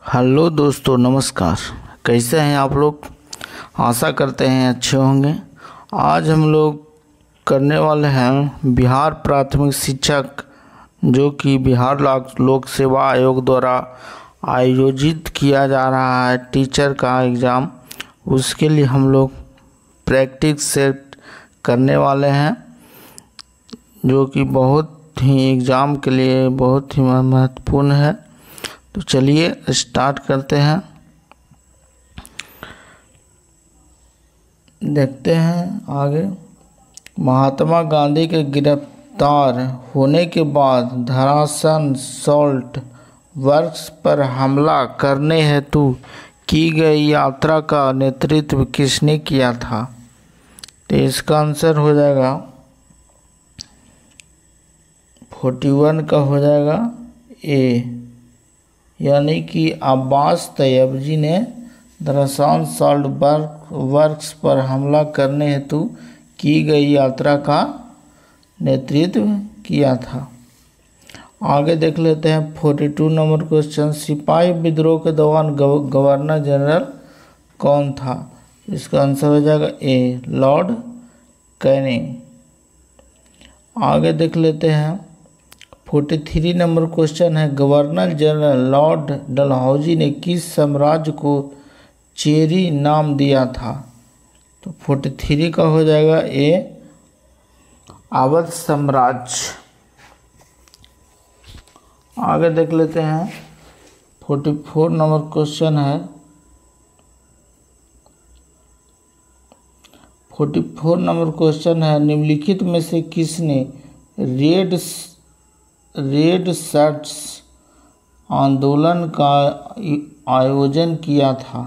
Hello दोस्तों, नमस्कार। कैसे हैं आप लोग? आशा करते हैं अच्छे होंगे। आज हम लोग करने वाले हैं बिहार प्राथमिक शिक्षक, जो कि बिहार लोक सेवा आयोग द्वारा आयोजित किया जा रहा है टीचर का एग्ज़ाम। उसके लिए हम लोग प्रैक्टिस सेट करने वाले हैं, जो कि बहुत ही एग्ज़ाम के लिए बहुत ही महत्वपूर्ण है। तो चलिए स्टार्ट करते हैं। देखते हैं आगे। महात्मा गांधी के गिरफ्तार होने के बाद धरासन सॉल्ट वर्क्स पर हमला करने हेतु की गई यात्रा का नेतृत्व किसने किया था? तो इसका आंसर हो जाएगा 41 का हो जाएगा ए, यानी कि अब्बास तैयबजी ने धरासन सॉल्ट वर्क्स पर हमला करने हेतु की गई यात्रा का नेतृत्व किया था। आगे देख लेते हैं 42 नंबर क्वेश्चन। सिपाही विद्रोह के दौरान गवर्नर जनरल कौन था? इसका आंसर हो जाएगा ए, लॉर्ड कैनिंग। आगे देख लेते हैं 43 नंबर क्वेश्चन है। गवर्नर जनरल लॉर्ड डलहौजी ने किस साम्राज्य को चेरी नाम दिया था? तो 43 का हो जाएगा ए, अवध साम्राज्य। आगे देख लेते हैं 44 नंबर क्वेश्चन है। 44 नंबर क्वेश्चन है, निम्नलिखित में से किसने रेड शर्ट्स आंदोलन का आयोजन किया था?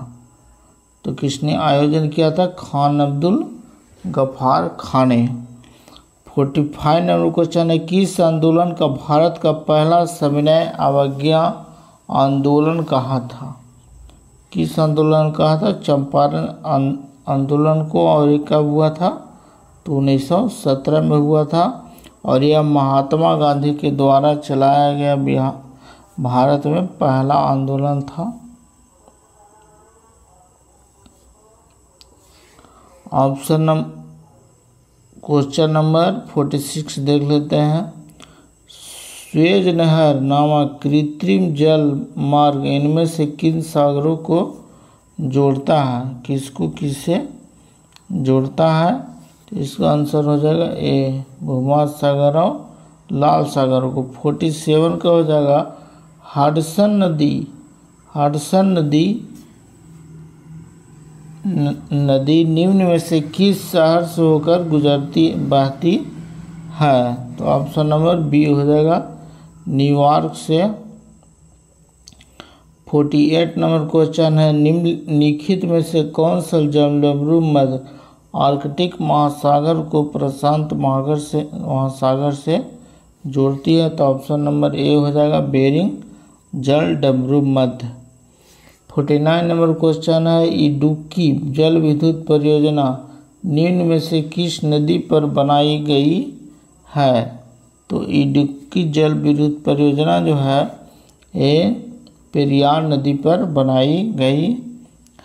तो किसने आयोजन किया था? खान अब्दुल गफ्फार खान ने। 45 नंबर क्वेश्चन है, किस आंदोलन का भारत का पहला सविनय अवज्ञा आंदोलन कहा था? किस आंदोलन कहा था? चंपारण आंदोलन को। और ये कब हुआ था? तो 1917 में हुआ था, और यह महात्मा गांधी के द्वारा चलाया गया भारत में पहला आंदोलन था। क्वेश्चन नंबर 46 देख लेते हैं। स्वेज नहर नामक कृत्रिम जल मार्ग इनमें से किन सागरों को जोड़ता है? किसको किससे जोड़ता है? तो इसका आंसर हो जाएगा ए, भूमध्य सागर और लाल सागर को। 47 का हो जाएगा हडसन नदी निम्न में से किस शहर से होकर बहती है? तो ऑप्शन नंबर बी हो जाएगा न्यूयॉर्क से। 48 नंबर क्वेश्चन है, निम्नलिखित में से कौन सा जलडमरू मध्य आर्कटिक महासागर को प्रशांत महासागर से जोड़ती है? तो ऑप्शन नंबर ए हो जाएगा बेरिंग जलडमरू मध्य। 49 नंबर क्वेश्चन है, इडुक्की जल विद्युत परियोजना निम्न में से किस नदी पर बनाई गई है? तो इडुक्की जल विद्युत परियोजना जो है ये पेरियार नदी पर बनाई गई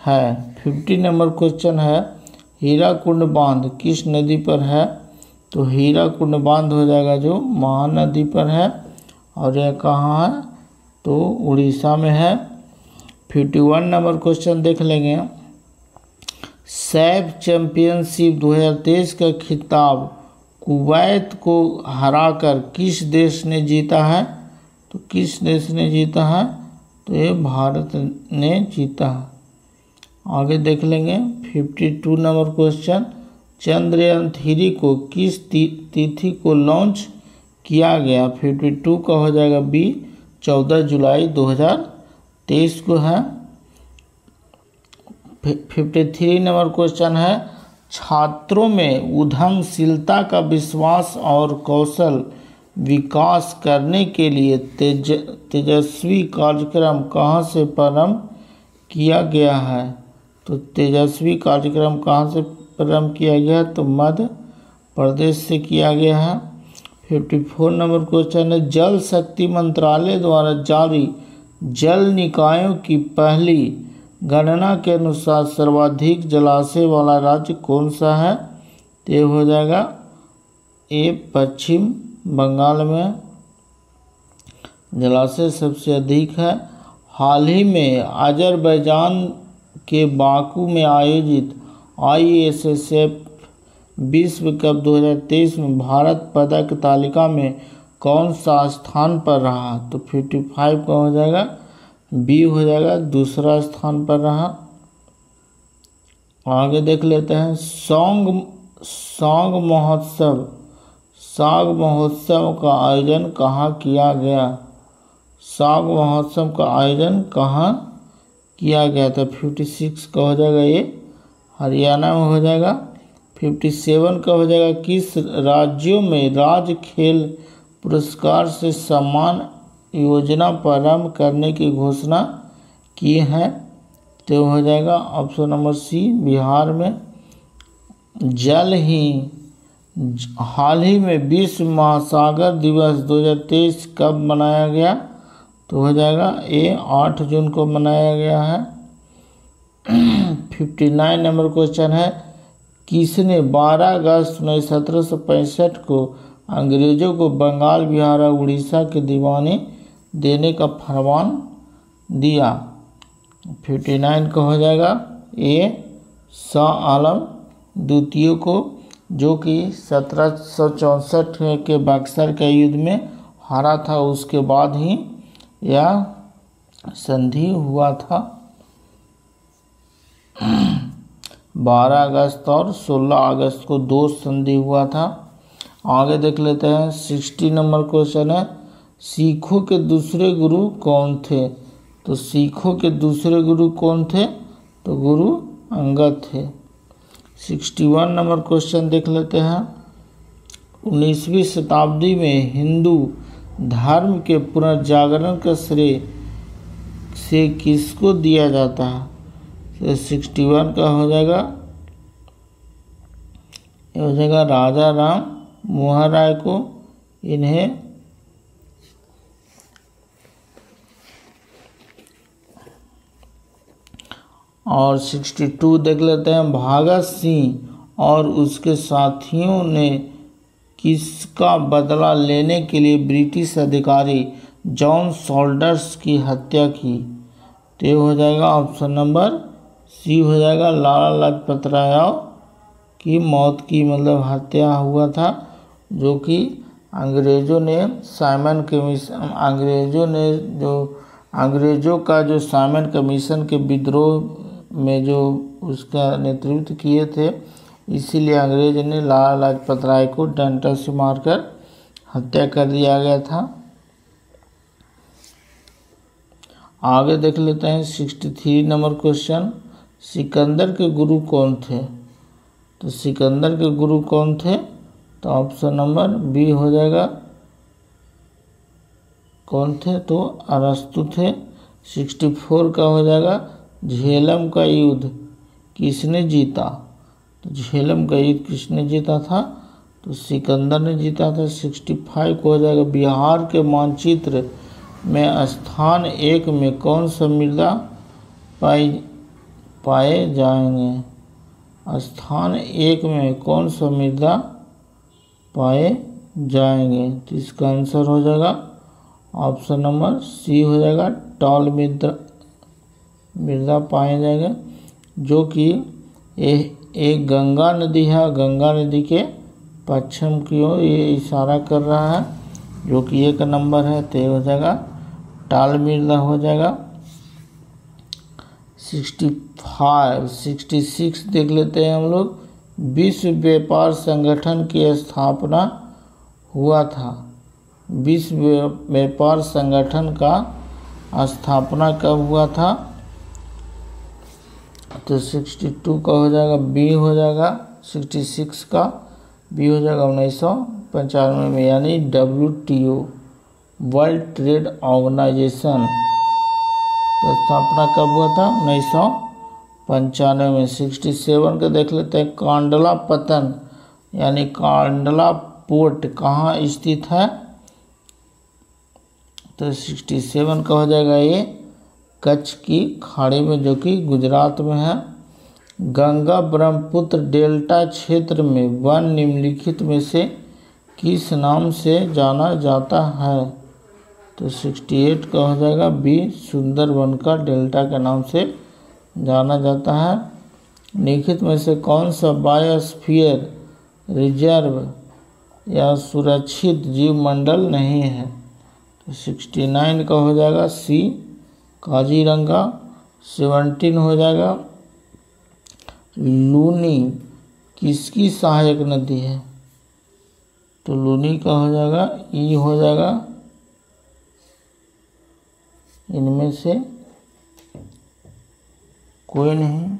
है। 50 नंबर क्वेश्चन है, हीराकुंड बांध किस नदी पर है? तो हीराकुंड बांध हो जाएगा जो महानदी पर है, और यह कहाँ है? तो उड़ीसा में है। 51 नंबर क्वेश्चन देख लेंगे। सैफ चैंपियनशिप 2023 का खिताब कुवैत को हराकर किस देश ने जीता है? तो किस देश ने जीता है? तो ये भारत ने जीता है। आगे देख लेंगे 52 नंबर क्वेश्चन, चंद्रयान 3 को किस तिथि को लॉन्च किया गया? 52 का हो जाएगा बी, 14 जुलाई 2023 को है। 53 नंबर क्वेश्चन है, छात्रों में उद्यमशीलता का विश्वास और कौशल विकास करने के लिए तेजस्वी कार्यक्रम कहाँ से प्रारंभ किया गया है? तो तेजस्वी कार्यक्रम कहाँ से प्रारंभ किया गया? तो मध्य प्रदेश से किया गया है। 54 नंबर क्वेश्चन है, जल शक्ति मंत्रालय द्वारा जारी जल निकायों की पहली गणना के अनुसार सर्वाधिक जलाशय वाला राज्य कौन सा है? तो ये हो जाएगा ए पश्चिम बंगाल में जलाशय सबसे अधिक है। हाल ही में अजरबैजान के बाकू में आयोजित ISSF विश्व कप 2023 में भारत पदक तालिका में कौन सा स्थान पर रहा? तो 55 का हो जाएगा, बी हो जाएगा, दूसरा स्थान पर रहा। आगे देख लेते हैं सांग महोत्सव का आयोजन कहाँ किया गया? सांग महोत्सव का आयोजन कहाँ किया गया था? 56 का हो जाएगा, ये हरियाणा में हो जाएगा। 57 का हो जाएगा, किस राज्यों में राज्य खेल पुरस्कार से सम्मान योजना प्रारंभ करने की घोषणा की है? तो हो जाएगा ऑप्शन नंबर सी, बिहार में। हाल ही में विश्व महासागर दिवस 2023 कब मनाया गया? तो हो जाएगा ए 8 जून को मनाया गया है। 59 नंबर क्वेश्चन है, किसने 12 अगस्त 1765 को अंग्रेजों को बंगाल, बिहार और उड़ीसा के दीवाने देने का फरमान दिया? 59 का हो जाएगा ए शाह आलम द्वितीय को, जो कि 1764 के बक्सर के युद्ध में हारा था। उसके बाद ही यह संधि हुआ था। 12 अगस्त और 16 अगस्त को 2 संधि हुआ था। आगे देख लेते हैं 60 नंबर क्वेश्चन है, सिखों के दूसरे गुरु कौन थे? तो सिखों के दूसरे गुरु कौन थे? तो गुरु अंगद थे। 61 नंबर क्वेश्चन देख लेते हैं, 19वीं शताब्दी में हिंदू धर्म के पुनर्जागरण का श्रेय से किसको दिया जाता है? तो 61 का हो जाएगा, ये हो जाएगा राजा राम मोहन राय को। इन्हें और 62 देख लेते हैं, भगत सिंह और उसके साथियों ने किसका बदला लेने के लिए ब्रिटिश अधिकारी जॉन सॉल्डर्स की हत्या की? तो ये हो जाएगा ऑप्शन नंबर सी हो जाएगा, लाला लाजपत राय की मौत की मतलब हत्या हुआ था, जो कि अंग्रेज़ों ने साइमन कमीशन अंग्रेज़ों का जो साइमन कमीशन के विद्रोह में जो उसका नेतृत्व किए थे, इसीलिए अंग्रेज ने लाला लाजपत राय को डंडा से मारकर हत्या कर दिया गया था। आगे देख लेते हैं 63 नंबर क्वेश्चन, सिकंदर के गुरु कौन थे? तो सिकंदर के गुरु कौन थे? तो ऑप्शन नंबर बी हो जाएगा, कौन थे? तो अरस्तु थे। 64 का हो जाएगा, झेलम का युद्ध किसने जीता? तो झेलम का युद्ध किसने जीता था? तो सिकंदर ने जीता था। 65 को हो जाएगा, बिहार के मानचित्र में स्थान 1 में कौन सा मृदा पाए जाएंगे? स्थान 1 में कौन सा मृदा पाए जाएंगे? तो इसका आंसर हो जाएगा ऑप्शन नंबर सी हो जाएगा, टॉल मृदा पाए जाएंगे, जो कि एक गंगा नदी है। गंगा नदी के पश्चिम की ओर ये इशारा कर रहा है, जो कि 1 नंबर है, तो हो जाएगा टाल मृदा हो जाएगा। 66 देख लेते हैं हम लोग, विश्व व्यापार संगठन की स्थापना हुआ था। विश्व व्यापार संगठन का स्थापना कब हुआ था? तो 62 का हो जाएगा, बी हो जाएगा। 66 का बी हो जाएगा 1995 में, यानी WTO वर्ल्ड ट्रेड ऑर्गेनाइजेशन का स्थापना कब हुआ था? 1995 में। 67 का देख लेते हैं, कांडला पतन यानी कांडला पोर्ट कहाँ स्थित है? तो 67 का हो जाएगा ये कच्छ की खाड़ी में, जो कि गुजरात में है। गंगा ब्रह्मपुत्र डेल्टा क्षेत्र में वन निम्नलिखित में से किस नाम से जाना जाता है? तो 68 का हो जाएगा बी, सुंदरवन का डेल्टा के नाम से जाना जाता है। निम्नलिखित में से कौन सा बायोस्फीयर रिजर्व या सुरक्षित जीवमंडल नहीं है? तो 69 का हो जाएगा सी, काजीरंगा। 17 हो जाएगा लूनी किसकी सहायक नदी है? तो लूनी का हो जाएगा ई, हो जाएगा इनमें से कोई नहीं।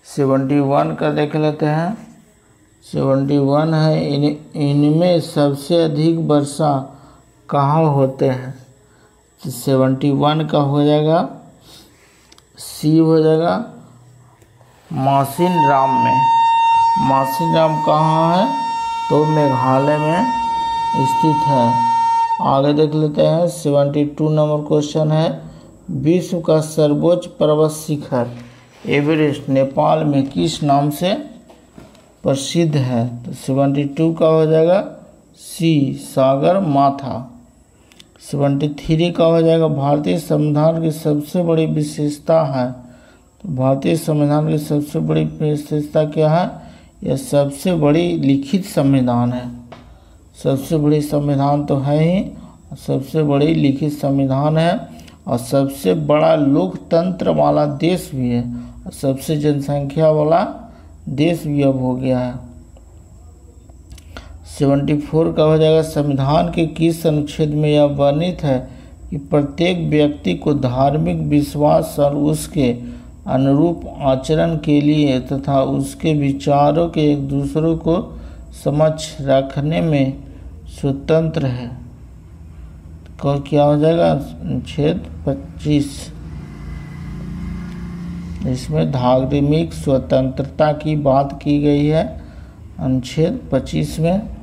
71 का देख लेते हैं। 71 है इनमें सबसे अधिक वर्षा कहाँ होते हैं? तो 71 का हो जाएगा सी, हो जाएगा मासिनराम में। मासिनराम कहाँ है? तो मेघालय में स्थित है। आगे देख लेते हैं। 72 नंबर क्वेश्चन है, विश्व का सर्वोच्च पर्वत शिखर एवरेस्ट नेपाल में किस नाम से प्रसिद्ध है? तो 72 का हो जाएगा सी, सागर माथा। 73 का हो जाएगा भारतीय संविधान की सबसे बड़ी विशेषता है। तो भारतीय संविधान की सबसे बड़ी विशेषता क्या है? यह सबसे बड़ी लिखित संविधान है। सबसे बड़ी संविधान तो है ही, सबसे बड़ी लिखित संविधान है और सबसे बड़ा लोकतंत्र वाला देश भी है और सबसे जनसंख्या वाला देश भी अब हो गया है। 74 का हो जाएगा संविधान के किस अनुच्छेद में यह वर्णित है कि प्रत्येक व्यक्ति को धार्मिक विश्वास और उसके अनुरूप आचरण के लिए तथा उसके विचारों के एक दूसरे को समक्ष रखने में स्वतंत्र है? तो क्या हो जाएगा अनुच्छेद 25। इसमें धार्मिक स्वतंत्रता की बात की गई है अनुच्छेद 25 में।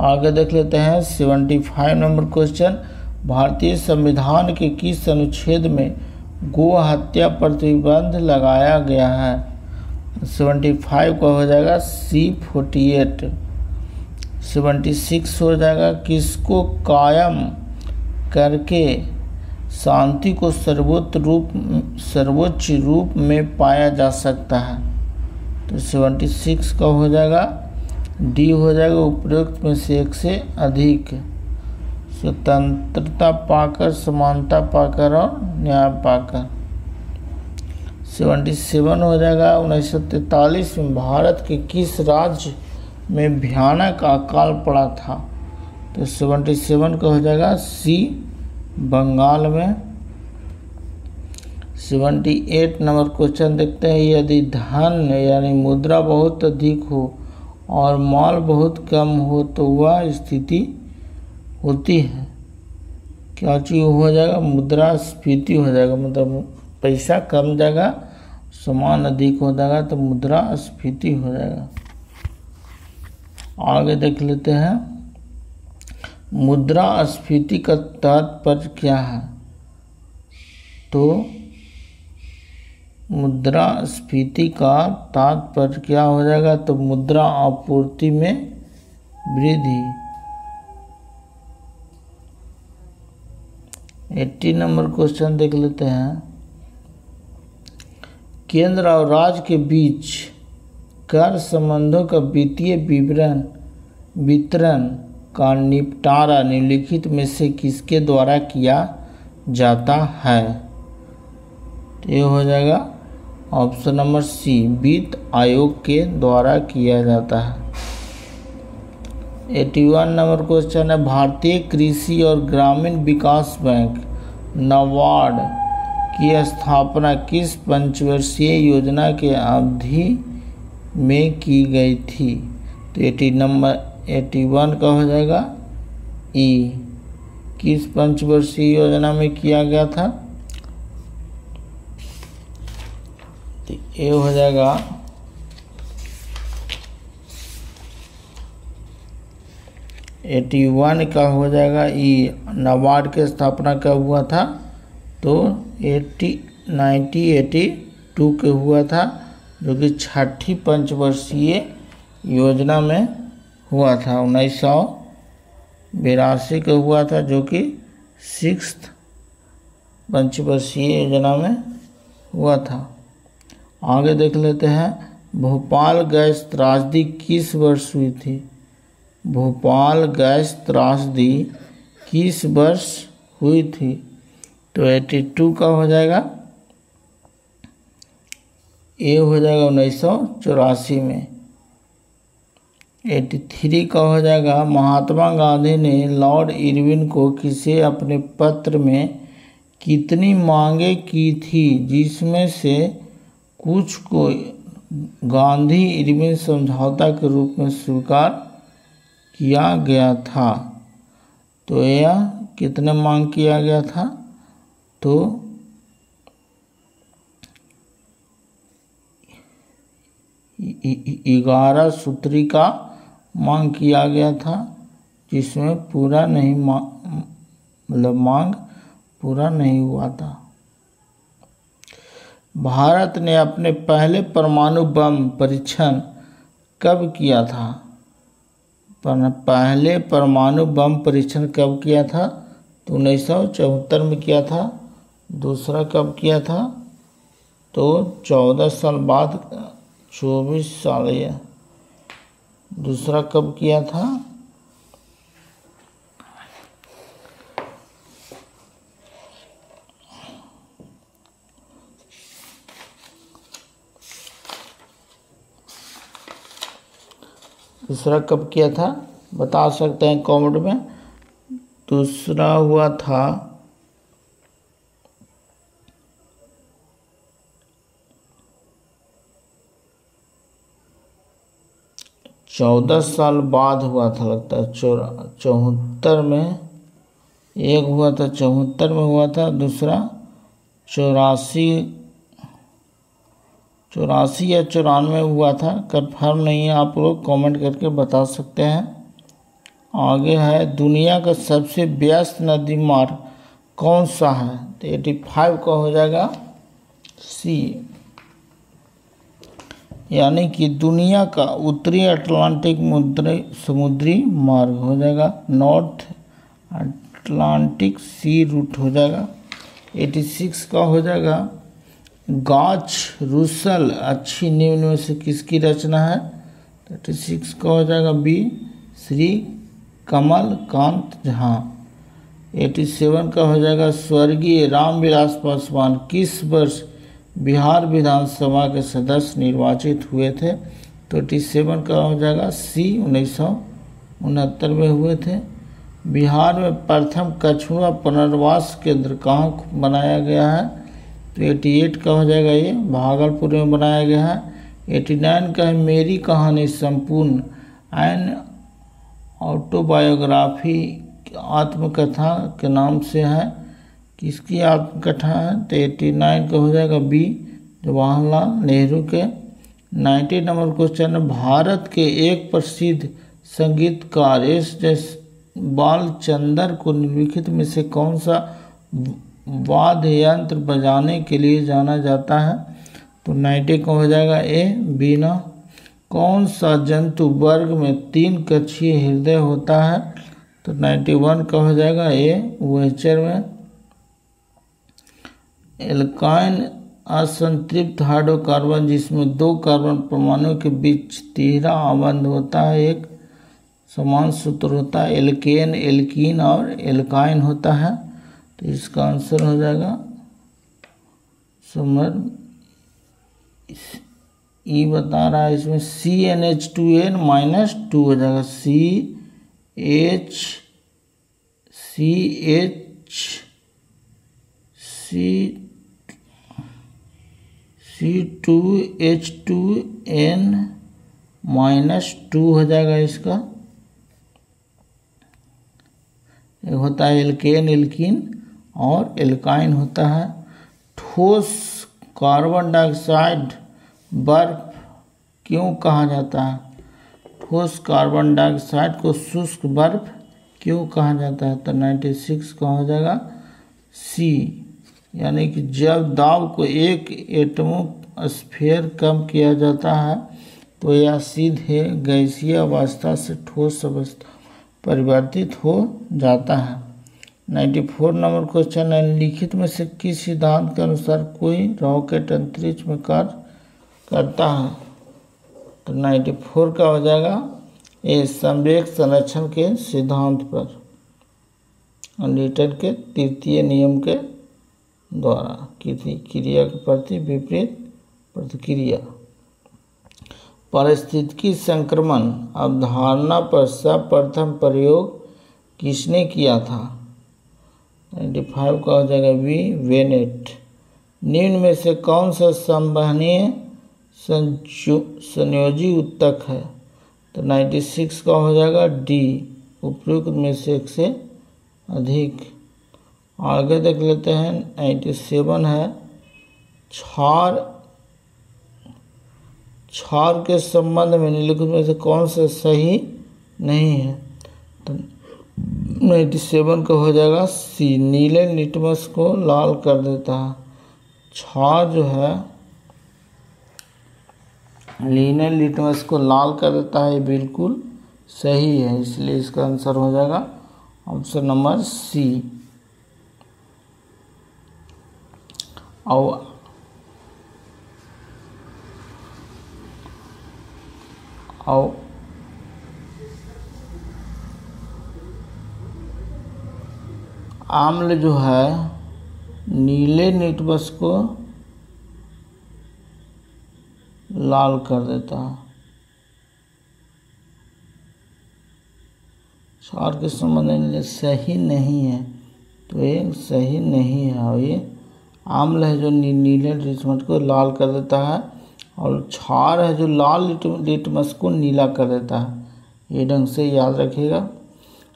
आगे देख लेते हैं 75 नंबर क्वेश्चन, भारतीय संविधान के किस अनुच्छेद में गो हत्या प्रतिबंध लगाया गया है? 75 का हो जाएगा सी, 48। 76 हो जाएगा किसको कायम करके शांति को सर्वोच्च रूप में पाया जा सकता है? तो 76 का हो जाएगा डी, हो जाएगा उपरोक्त में से एक से अधिक, स्वतंत्रता पाकर, समानता पाकर और न्याय पाकर। 77 हो जाएगा 1943 में भारत के किस राज्य में भयानक अकाल पड़ा था? तो 77 का हो जाएगा सी, बंगाल में। 78 नंबर क्वेश्चन देखते हैं, यदि धन यानी मुद्रा बहुत अधिक हो और माल बहुत कम हो तो वह स्थिति होती है? क्या चीज़ हो जाएगा? मुद्रास्फीति हो जाएगा, मतलब पैसा कम जाएगा, सामान अधिक हो जाएगा तो मुद्रास्फीति हो जाएगा। आगे देख लेते हैं, मुद्रास्फीति का तात्पर्य क्या है? तो मुद्रास्फीति का तात्पर्य क्या हो जाएगा? तो मुद्रा आपूर्ति में वृद्धि। 80 नंबर क्वेश्चन देख लेते हैं, केंद्र और राज्य के बीच कर संबंधों का वित्तीय वितरण का निपटारा निम्नलिखित में से किसके द्वारा किया जाता है? तो ये हो जाएगा ऑप्शन नंबर सी, वित्त आयोग के द्वारा किया जाता है। 81 नंबर क्वेश्चन है, भारतीय कृषि और ग्रामीण विकास बैंक नाबार्ड की स्थापना किस पंचवर्षीय योजना के अवधि में की गई थी? तो 81 का हो जाएगा ई, किस पंचवर्षीय योजना में किया गया था? तो ये हो जाएगा 81 का हो जाएगा। नाबार्ड की स्थापना कब हुआ था? तो 1982 के हुआ था, जो कि छठी पंचवर्षीय योजना में हुआ था। 1982 का हुआ था, जो कि 6th पंचवर्षीय योजना में हुआ था। आगे देख लेते हैं, भोपाल गैस त्रासदी किस वर्ष हुई थी? भोपाल गैस त्रासदी किस वर्ष हुई थी? तो 82 का हो जाएगा, ये हो जाएगा 1984 में। 83 का हो जाएगा, महात्मा गांधी ने लॉर्ड इरविन को किसे अपने पत्र में कितनी मांगे की थी, जिसमें से कुछ को गांधी इरविन समझौता के रूप में स्वीकार किया गया था? तो यह कितने मांग किया गया था? तो 11 सूत्री का मांग किया गया था, जिसमें पूरा नहीं मांग पूरा नहीं हुआ था। भारत ने अपने पहले परमाणु बम परीक्षण कब किया था? पहले परमाणु बम परीक्षण कब किया था? तो 1974 में किया था। दूसरा कब किया था? तो 14 साल बाद, 24 साल या दूसरा कब किया था? दूसरा कब किया था बता सकते हैं कमेंट में। दूसरा हुआ था 14 साल बाद हुआ था लगता है। 74 में एक हुआ था, 74 में हुआ था। दूसरा 84 या 94 हुआ था, कंफर्म नहीं है। आप लोग कमेंट करके बता सकते हैं। आगे है, दुनिया का सबसे व्यस्त नदी मार्ग कौन सा है? तो 85 का हो जाएगा सी, यानी कि दुनिया का उत्तरी अटलांटिक समुद्री मार्ग हो जाएगा, नॉर्थ अटलांटिक सी रूट हो जाएगा। 86 का हो जाएगा, गाछ रूसल अच्छी निम्न में से किसकी रचना है? 36 का हो जाएगा बी, श्री कमल कांत झा। 87 का हो जाएगा, स्वर्गीय रामविलास पासवान किस वर्ष बिहार विधानसभा के सदस्य निर्वाचित हुए थे? तो 87 का हो जाएगा सी, 1969 में हुए थे। बिहार में प्रथम कछुआ पुनर्वास केंद्र कहाँ बनाया गया है? तो 88 का हो जाएगा, ये भागलपुर में बनाया गया है। 89 का है, मेरी कहानी संपूर्ण एन ऑटोबायोग्राफी आत्मकथा के नाम से है, किसकी आत्मकथा है? तो 89 का हो जाएगा बी, जवाहरलाल नेहरू के। 90 नंबर क्वेश्चन है, भारत के एक प्रसिद्ध संगीतकार एस बालचंदर को निम्नलिखित में से कौन सा वाद्य यंत्र बजाने के लिए जाना जाता है? तो 90 का हो जाएगा ए, बीना। कौन सा जंतु वर्ग में 3 कक्षीय हृदय होता है? तो 91 का हो जाएगा ए, उभयचर में। एल्काइन असंतृप्त हाइड्रोकार्बन जिसमें 2 कार्बन परमाणु के बीच तिहरा आबंध होता है, एक समान सूत्र होता है, एल्केन, एल्कीन और एल्काइन होता है। तो इसका आंसर हो जाएगा समर ई बता रहा है इसमें CnH2n-2 हो जाएगा, C2H2n-2 हो जाएगा। इसका एक होता है एल्केन, एल्कीन और एल्काइन होता है। ठोस कार्बन डाइऑक्साइड बर्फ क्यों कहा जाता है? ठोस कार्बन डाइऑक्साइड को शुष्क बर्फ क्यों कहा जाता है? तो 96 का हो जाएगा सी, यानी कि जब दाब को एक एटमोस्फेयर कम किया जाता है तो यह सीधे गैसीय अवस्था से ठोस अवस्था परिवर्तित हो जाता है। 94 नंबर क्वेश्चन है, निम्नलिखित में से किस सिद्धांत के अनुसार कोई रॉकेट अंतरिक्ष में कार्य करता है? तो 94 का हो जाएगा ये संवेग संरक्षण के सिद्धांत पर, न्यूटन के तृतीय नियम के द्वारा, क्रिया के प्रति विपरीत प्रतिक्रिया। पारिस्थितिकी संक्रमण अवधारणा पर सर्वप्रथम प्रयोग किसने किया था? 95 का हो जाएगा बी, वेनेट। निम्न में से कौन सा संवहनीय संयोजी ऊतक है? तो 96 का हो जाएगा डी, उपयुक्त में से एक से अधिक। आगे देख लेते हैं, 97 है, क्षार के संबंध में निम्नलिखित में से कौन सा सही नहीं है? तो 97 का हो जाएगा सी, नीले लिटमस को लाल कर देता है। क्षार जो है नीले लिटमस को लाल कर देता है, बिल्कुल सही है, इसलिए इसका आंसर हो जाएगा ऑप्शन नंबर सी। और आम्ल जो है नीले लिटमस को लाल कर देता है। क्षार के संबंध में सही नहीं है, तो ये सही नहीं है, और ये आम्ल है जो नीले लिटमस को लाल कर देता है, और क्षार है जो लाल लिटमस को नीला कर देता है। ये ढंग से याद रखिएगा।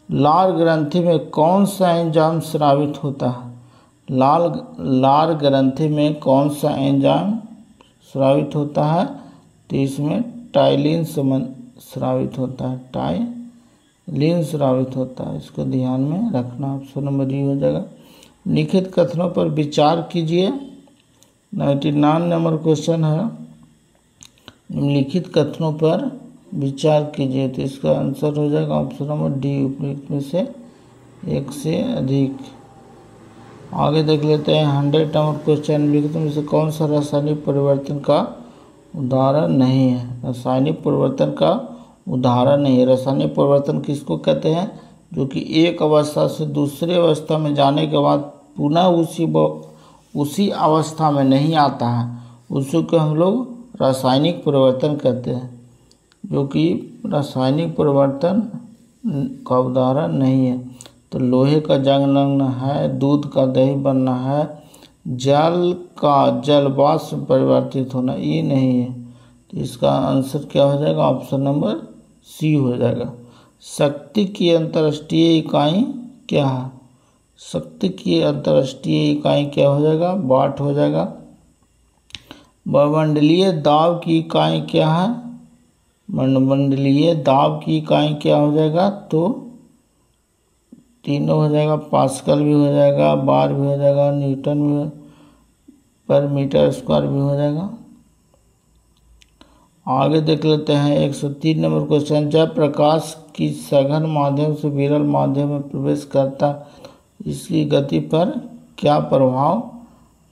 लार ग्रंथि में कौन सा एंजाइम स्रावित होता है? लार ग्रंथि में कौन सा एंजाइम स्रावित होता है? तो इसमें टाइलिन स्रावित होता है, टाइलिन स्रावित होता है, इसको ध्यान में रखना। ऑप्शन नंबर ई हो जाएगा। लिखित कथनों पर विचार कीजिए। 99 नंबर क्वेश्चन है, निम्नलिखित कथनों पर विचार कीजिए, तो इसका आंसर हो जाएगा ऑप्शन नंबर डी, उपयुक्त में से एक से अधिक। आगे देख लेते हैं 100 नंबर क्वेश्चन, निम्नलिखित में से कौन सा रासायनिक परिवर्तन का उदाहरण नहीं है? रासायनिक परिवर्तन का उदाहरण नहीं है। रासायनिक परिवर्तन किसको कहते हैं? जो कि एक अवस्था से दूसरी अवस्था में जाने के बाद पुनः उसी अवस्था में नहीं आता है, उसी को हम लोग रासायनिक परिवर्तन कहते हैं, जो कि रासायनिक परिवर्तन का उदाहरण नहीं है। तो लोहे का जंग लगना है, दूध का दही बनना है, जल का जल वाष्प परिवर्तित होना, ये नहीं है। तो इसका आंसर क्या हो जाएगा? ऑप्शन नंबर सी हो जाएगा। शक्ति की अंतर्राष्ट्रीय इकाई क्या है? शक्ति की अंतर्राष्ट्रीय इकाई क्या हो जाएगा? वाट हो जाएगा। वायुमंडलीय दाब की इकाई क्या है? मंडलीय दाब की इकाई क्या हो जाएगा? तो तीनों हो जाएगा, पास्कल भी हो जाएगा, बार भी हो जाएगा, न्यूटन भी पर मीटर स्क्वायर भी हो जाएगा। आगे देख लेते हैं 103 नंबर क्वेश्चन, जब प्रकाश की सघन माध्यम से विरल माध्यम में प्रवेश करता इसकी गति पर क्या प्रभाव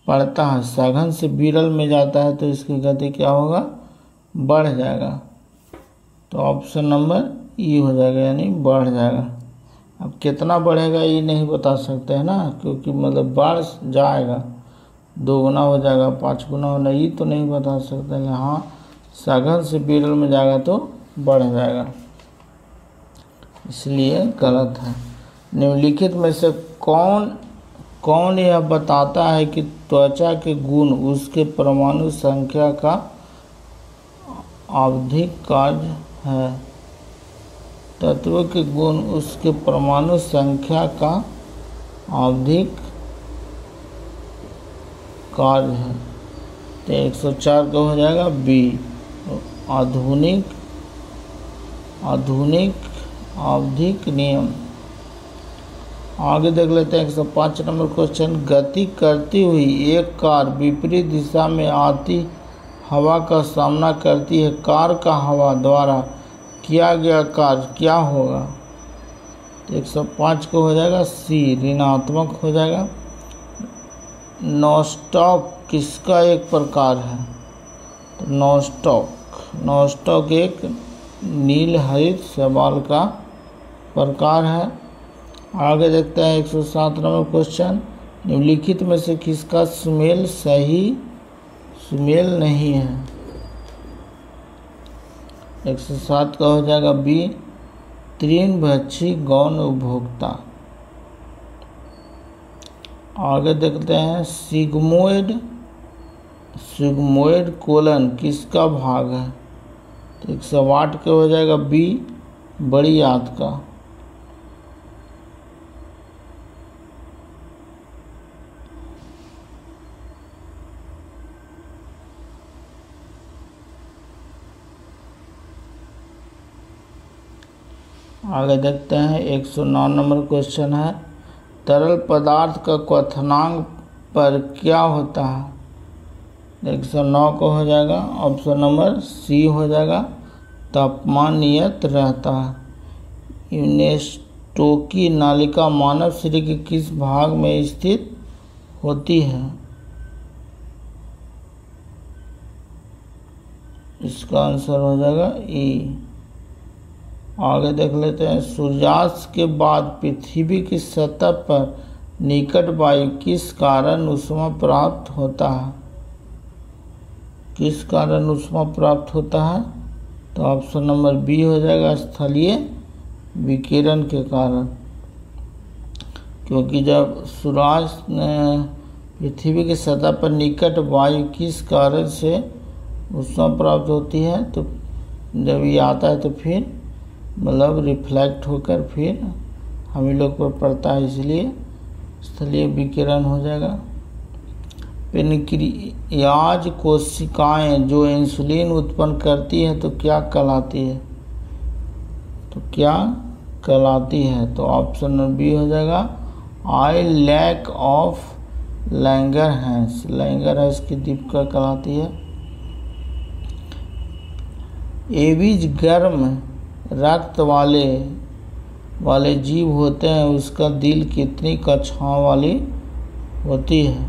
पड़ता है? सघन से विरल में जाता है तो इसकी गति क्या होगा? बढ़ जाएगा। तो ऑप्शन नंबर ई हो जाएगा, यानी बढ़ जाएगा। अब कितना बढ़ेगा ये नहीं बता सकते हैं ना, क्योंकि मतलब बढ़ जाएगा, 2 गुना हो जाएगा, 5 गुना होना, ये तो नहीं बता सकते हैं। हाँ, सघन से विरल में जाएगा तो बढ़ जाएगा, इसलिए गलत है। निम्नलिखित में से कौन यह बताता है कि त्वचा के गुण उसके परमाणु संख्या का आवधिक कार्य है? तत्व के गुण उसके परमाणु संख्या का आवधिक कार्य है। तो 104 का हो जाएगा बी। आधुनिक आधुनिक आवधिक नियम। आगे देख लेते हैं 105 नंबर क्वेश्चन। गति करती हुई एक कार विपरीत दिशा में आती हवा का सामना करती है। कार का हवा द्वारा किया गया कार्य क्या होगा? तो 105 को हो जाएगा सी, ऋणात्मक हो जाएगा। नॉनस्टॉप किसका एक प्रकार है? तो नॉनस्टॉप एक नील हरित शैवाल का प्रकार है। आगे देखते हैं 107 नंबर क्वेश्चन। निम्नलिखित में से किसका सुमेल सही सुमेल नहीं है? 107 का हो जाएगा बी, तृणभक्षी गौण उपभोक्ता। आगे देखते हैं सिग्मोइड कोलन किसका भाग है? तो 108 का हो जाएगा बी, बड़ी आंत का। आगे देखते हैं 109 नंबर क्वेश्चन है। तरल पदार्थ का क्वथनांक पर क्या होता है? 109 को हो जाएगा ऑप्शन नंबर सी हो जाएगा, तापमान नियत रहता है। यूनेस्टोकी नालिका मानव शरीर के किस भाग में स्थित होती है? इसका आंसर हो जाएगा ई। आगे देख लेते हैं। सूर्यास्त के बाद पृथ्वी की सतह पर निकट वायु किस कारण ऊष्मा प्राप्त होता है? किस कारण ऊष्मा प्राप्त होता है? तो ऑप्शन नंबर बी हो जाएगा, स्थलीय विकिरण के कारण। क्योंकि जब सूर्यास्त पृथ्वी की सतह पर निकट वायु किस कारण से ऊष्मा प्राप्त होती है, तो जब ये आता है तो फिर मतलब रिफ्लेक्ट होकर फिर हम ही लोग पर पड़ता है, इसलिए स्थलीय विकिरण हो जाएगा। पेनक्रियाज कोशिकाएं जो इंसुलिन उत्पन्न करती है तो क्या कहलाती है? तो ऑप्शन नंबर बी हो जाएगा, आई लैक ऑफ लैंगरहैंस की दीपिका कहलाती है। एविज गर्म रक्त वाले जीव होते हैं, उसका दिल कितनी कक्षाओं वाली होती है?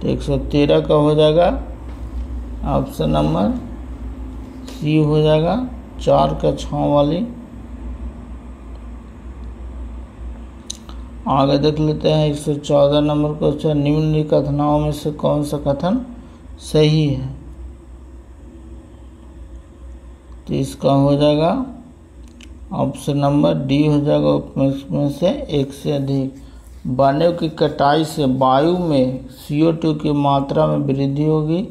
तो 113 का हो जाएगा ऑप्शन नंबर सी हो जाएगा, 4 कक्षाओं वाली। आगे देख लेते हैं 114 नंबर क्वेश्चन। निम्न कथनों में से कौन सा कथन सही है? तो इसका हो जाएगा ऑप्शन नंबर डी हो जाएगा, उपमें से एक से अधिक। वनों की कटाई से वायु में CO2 की मात्रा में वृद्धि होगी,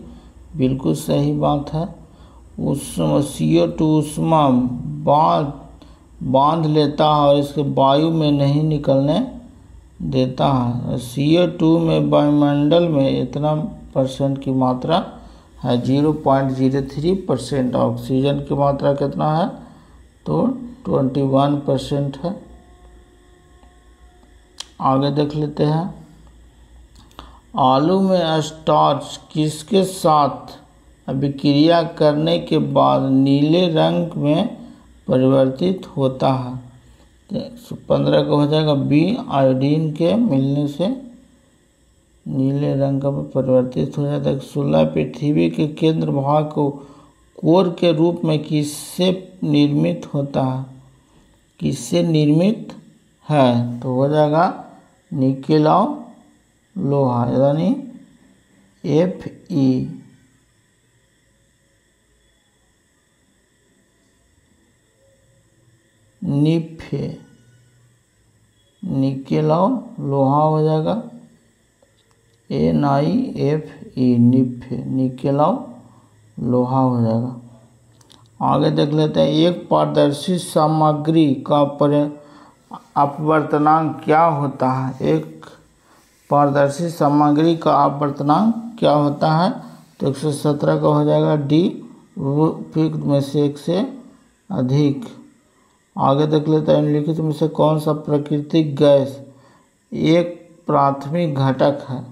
बिल्कुल सही बात है। CO2 ऊष्मा बांध लेता है और इसके वायु में नहीं निकलने देता है। CO2 में वायुमंडल में इतना % की मात्रा है 0.03%। ऑक्सीजन की मात्रा कितना है? तो 21% है। आगे देख लेते हैं। आलू में स्टार्च किसके साथ अभिक्रिया करने के बाद नीले रंग में परिवर्तित होता है? 15 का हो जाएगा बी, आयोडीन के मिलने से नीले रंग का परिवर्तित हो जाता है। 16 पृथ्वी के केंद्र भाग को कोर के रूप में किससे निर्मित होता है? किससे निर्मित है? तो हो जाएगा निकेल और लोहा, यानी Fe। निफे, निकेल और लोहा हो जाएगा NiFe, निफे, निकेल और लोहा हो जाएगा। आगे देख लेते हैं। एक पारदर्शी सामग्री का अपवर्तनांक क्या होता है? एक पारदर्शी सामग्री का अपवर्तनांक क्या होता है? तो 117 का हो जाएगा डी, उपयुक्त में से एक से अधिक। आगे देख लेते हैं निम्नलिखित में से कौन सा प्राकृतिक गैस एक प्राथमिक घटक है।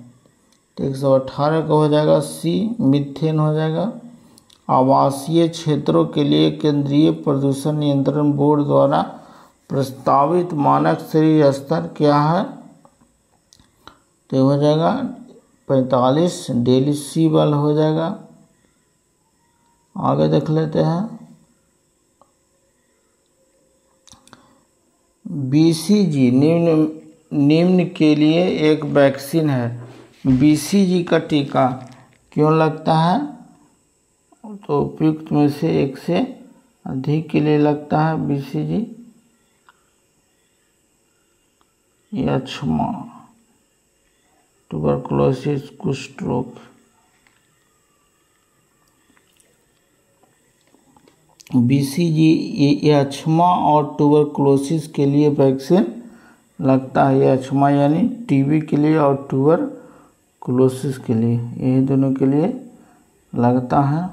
तो 118 का हो जाएगा सी, मीथेन हो जाएगा। आवासीय क्षेत्रों के लिए केंद्रीय प्रदूषण नियंत्रण बोर्ड द्वारा प्रस्तावित मानक श्रेणी स्तर क्या है? तो हो जाएगा 45 डेसिबल हो जाएगा। आगे देख लेते हैं बीसीजी निम्न के लिए एक वैक्सीन है। बीसीजी का टीका क्यों लगता है? तो उपयुक्त में से एक से अधिक के लिए लगता है बीसीजी। यक्ष्मा, ट्यूबरकुलोसिस, कुष्ठ रोग। बीसीजी यक्ष्मा और ट्यूबरकुलोसिस के लिए वैक्सीन लगता है। यक्ष्मा यानी टीबी के लिए और ट्यूबरकुलोसिस के लिए, यही दोनों के लिए लगता है।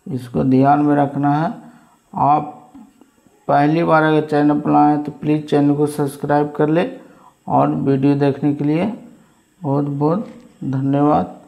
इसको ध्यान में रखना है। आप पहली बार अगर चैनल पर आए तो प्लीज़ चैनल को सब्सक्राइब कर ले। और वीडियो देखने के लिए बहुत बहुत धन्यवाद।